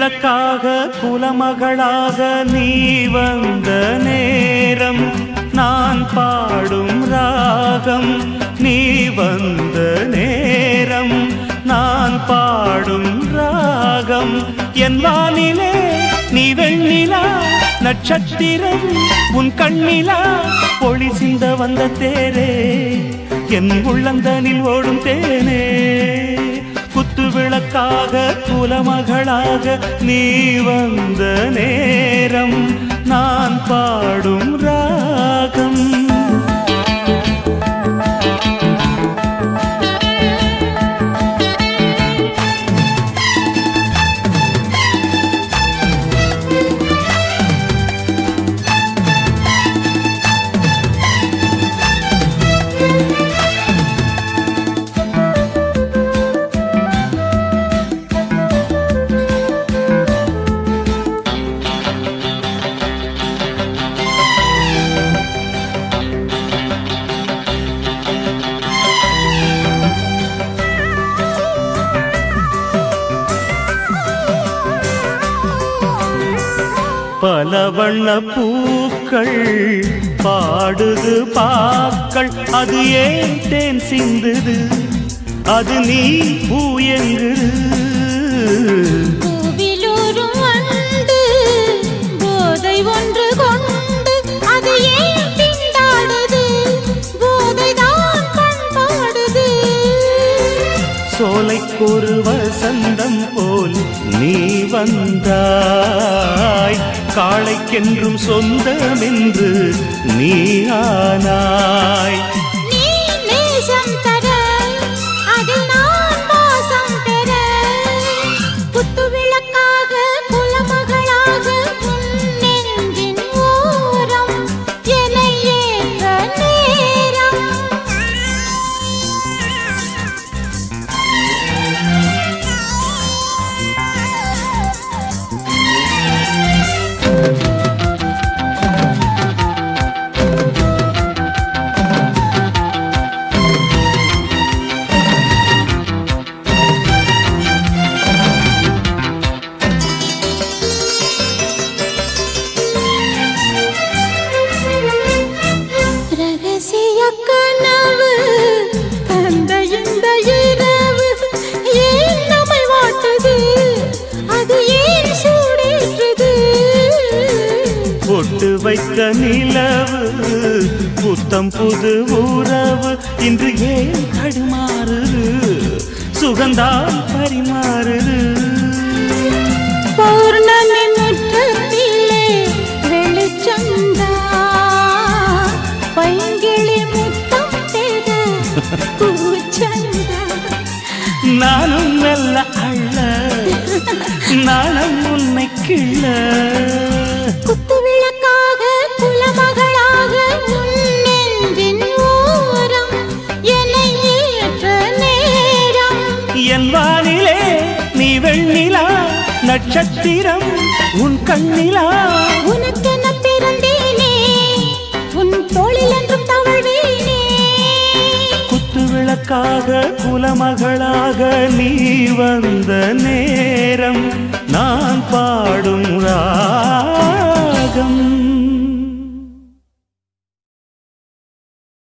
விளக்காக குலமகளாக நீ வந்த நேரம் நான் பாடும் ராகம் நீ வந்த நேரம் நான் பாடும் ராகம் என் வானிலே நீ வெண்ணிலா நட்சத்திரம் உன் கண்ணிலா ஒளி சிந்த வந்த தேரே என் உள்ளந்தனில் ஓடும் தேனே குத்து விளக்காக குலமகளாக நீ வந்த நேரம் நான் பாடும் ராகம் பல வண்ண பூக்கள் பாடுது பாக்கள் அது ஏன் தேன் சிந்துது அது நீ பூயங்குது பூவிலூரும் வண்டு போதை ஒன்று கொண்டு அது ஏன் திண்டாடுது போதைதான் பண்பாடுது சோலைக்கொரு வசந்தம் போல் நீ வந்தாய் காளைக்கென்றும் சொந்தமென்று நீ ஆனாய் நீ நேசம் தர அதில் நான் வாசம் பெற குத்து விளக்காக குலமகளாக உன் நெஞ்சின் ஓரம் என்னை ஏற்ற நேரம் ரகசிய கனவு தந்த இந்த இரவு ஏன் நம்மை வாட்டுது அது ஏன் சூடேற்றுது பொட்டு வைத்த நிலவு புத்தம் புது உறவு இன்று ஏன் தடுமாறுது சுகந்தான் பரிமாறுது பௌர்ணமி முற்றத்திலே வெளிச்சந்தா பைங்கிளி முத்தம் தேட பூச்சந்தா நானும் மெல்ல அள்ள நானும் உன்னை கிள்ள குத்து விளக்காக குலமகளாக உன் நெஞ்சின் ஓரம் என்னை ஏற்ற நேரம் என் வானிலே நீ வெண்ணிலா நட்சத்திரம் உன் கண்ணிலா உனக்கென பிறந்தேனே உன் தோளில் என்றும் தவழ்வேனே குத்து விளக்காக குலமகளாக நீ வந்த நேரம் நான் பாடும்